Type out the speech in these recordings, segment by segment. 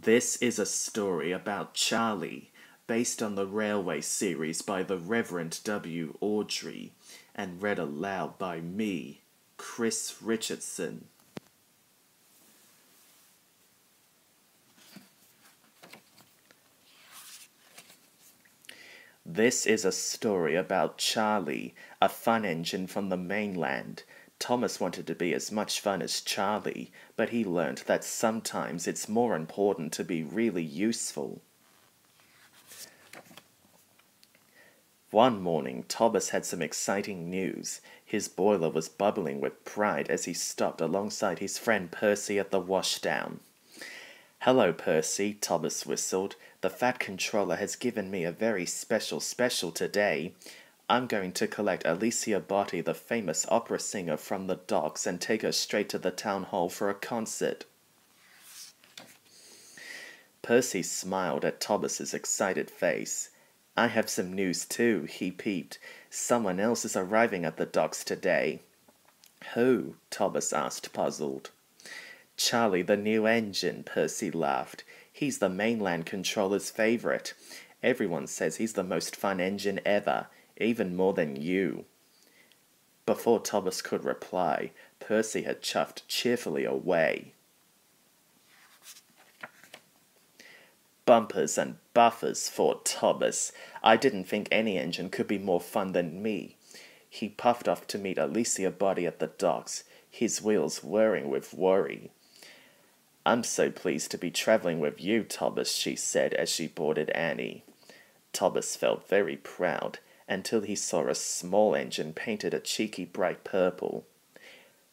This is a story about Charlie, based on the Railway series by the Reverend W. Awdry, and read aloud by me, Chris Richardson. This is a story about Charlie, a fun engine from the mainland. Thomas wanted to be as much fun as Charlie, but he learned that sometimes it's more important to be really useful. One morning, Thomas had some exciting news. His boiler was bubbling with pride as he stopped alongside his friend Percy at the washdown. "Hello, Percy," Thomas whistled. "The Fat Controller has given me a very special today. I'm going to collect Alicia Botti, the famous opera singer, from the docks and take her straight to the town hall for a concert." Percy smiled at Thomas's excited face. "I have some news too," he peeped. "Someone else is arriving at the docks today." "Who?" Thomas asked, puzzled. "Charlie, the new engine," Percy laughed. "He's the mainland controller's favorite. Everyone says he's the most fun engine ever, even more than you." Before Thomas could reply, Percy had chuffed cheerfully away. "Bumpers and buffers," thought Thomas. "I didn't think any engine could be more fun than me." He puffed off to meet Alicia Botti at the docks, his wheels whirring with worry. "I'm so pleased to be traveling with you, Thomas," she said as she boarded Annie. Thomas felt very proud until he saw a small engine painted a cheeky bright purple.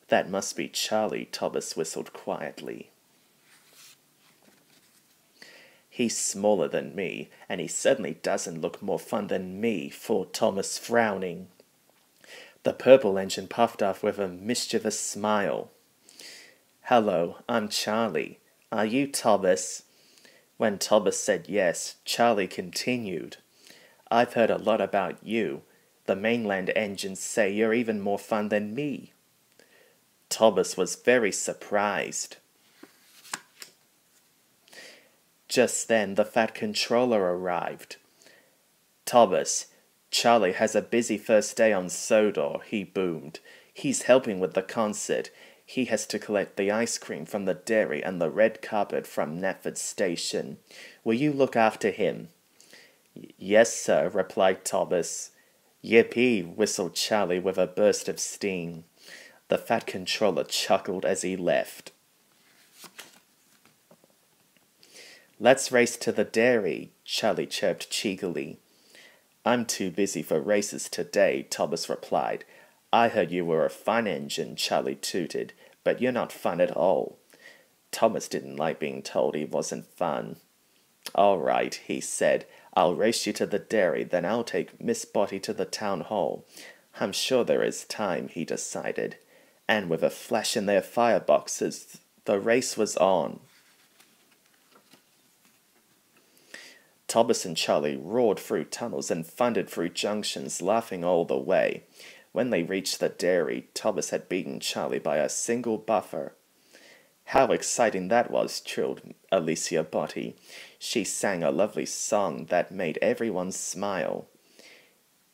"That must be Charlie," Thomas whistled quietly. "He's smaller than me, and he certainly doesn't look more fun than me," thought Thomas, frowning. The purple engine puffed off with a mischievous smile. "Hello, I'm Charlie. Are you Thomas?" When Thomas said yes, Charlie continued. "I've heard a lot about you. The mainland engines say you're even more fun than me." Thomas was very surprised. Just then, the Fat Controller arrived. "Thomas, Charlie has a busy first day on Sodor," he boomed. "He's helping with the concert. He has to collect the ice cream from the dairy and the red carpet from Knapford Station. Will you look after him?" "Yes, sir," replied Thomas. "Yippee," whistled Charlie with a burst of steam. The Fat Controller chuckled as he left. "Let's race to the dairy," Charlie chirped cheekily. "I'm too busy for races today," Thomas replied. "I heard you were a fun engine," Charlie tooted, "but you're not fun at all." Thomas didn't like being told he wasn't fun. "All right," he said. "I'll race you to the dairy, then I'll take Miss Botti to the town hall. I'm sure there is time," he decided. And with a flash in their fireboxes, the race was on. Thomas and Charlie roared through tunnels and thundered through junctions, laughing all the way. When they reached the dairy, Thomas had beaten Charlie by a single buffer. "How exciting that was," trilled Alicia Botti. She sang a lovely song that made everyone smile.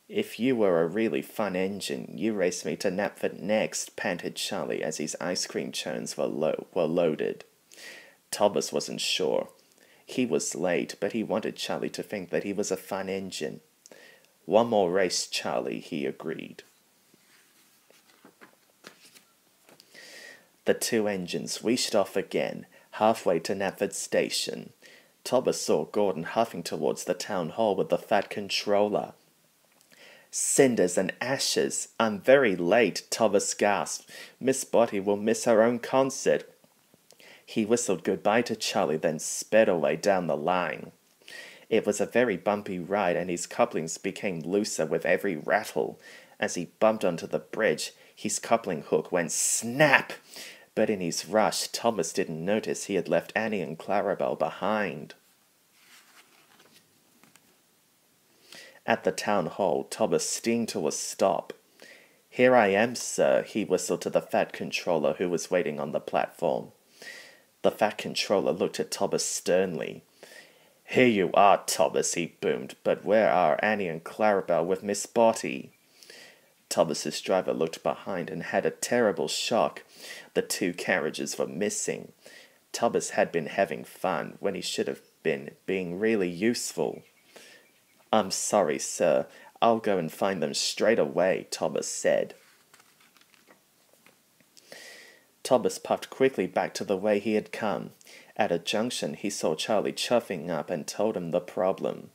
"If you were a really fun engine, you race me to Knapford next," panted Charlie as his ice cream churns were loaded. Thomas wasn't sure. He was late, but he wanted Charlie to think that he was a fun engine. "One more race, Charlie," he agreed. The two engines wheeshed off again, halfway to Knapford Station. Thomas saw Gordon huffing towards the town hall with the Fat Controller. "Cinders and ashes! I'm very late," Thomas gasped. "Miss Botti will miss her own concert." He whistled goodbye to Charlie, then sped away down the line. It was a very bumpy ride, and his couplings became looser with every rattle. As he bumped onto the bridge, his coupling hook went snap! But in his rush, Thomas didn't notice he had left Annie and Clarabelle behind. At the town hall, Thomas steamed to a stop. "Here I am, sir," he whistled to the Fat Controller who was waiting on the platform. The Fat Controller looked at Thomas sternly. "Here you are, Thomas," he boomed, "but where are Annie and Clarabelle with Miss Spotty?" Thomas's driver looked behind and had a terrible shock. The two carriages were missing. Thomas had been having fun when he should have been being really useful. "I'm sorry, sir. I'll go and find them straight away," Thomas said. Thomas puffed quickly back to the way he had come. At a junction, he saw Charlie chuffing up and told him the problem.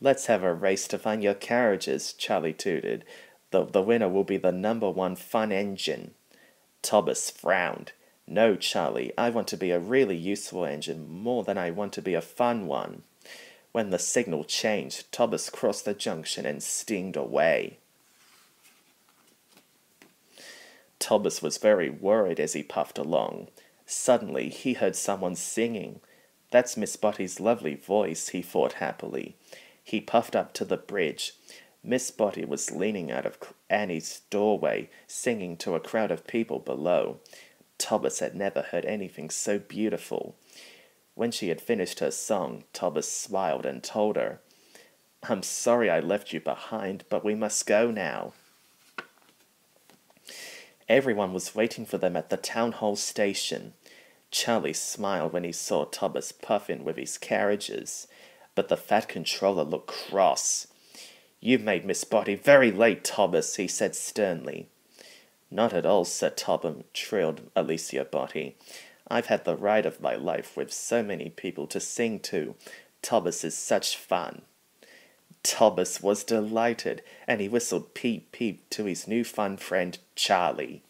"Let's have a race to find your carriages," Charlie tooted. The winner will be the #1 fun engine." Thomas frowned. "No, Charlie, I want to be a really useful engine more than I want to be a fun one." When the signal changed, Thomas crossed the junction and steamed away. Thomas was very worried as he puffed along. Suddenly, he heard someone singing. "That's Miss Spotty's lovely voice," he thought happily. He puffed up to the bridge. Miss Spotty was leaning out of Annie's doorway, singing to a crowd of people below. Thomas had never heard anything so beautiful. When she had finished her song, Thomas smiled and told her, "I'm sorry I left you behind, but we must go now." Everyone was waiting for them at the town hall station. Charlie smiled when he saw Thomas puff in with his carriages, but the Fat Controller looked cross. "You've made Miss Spotty very late, Thomas," he said sternly. "Not at all, Sir Topham," trilled Alicia Botty. "I've had the ride of my life with so many people to sing to. Thomas is such fun." Thomas was delighted, and he whistled Peep Peep to his new fun friend Charlie.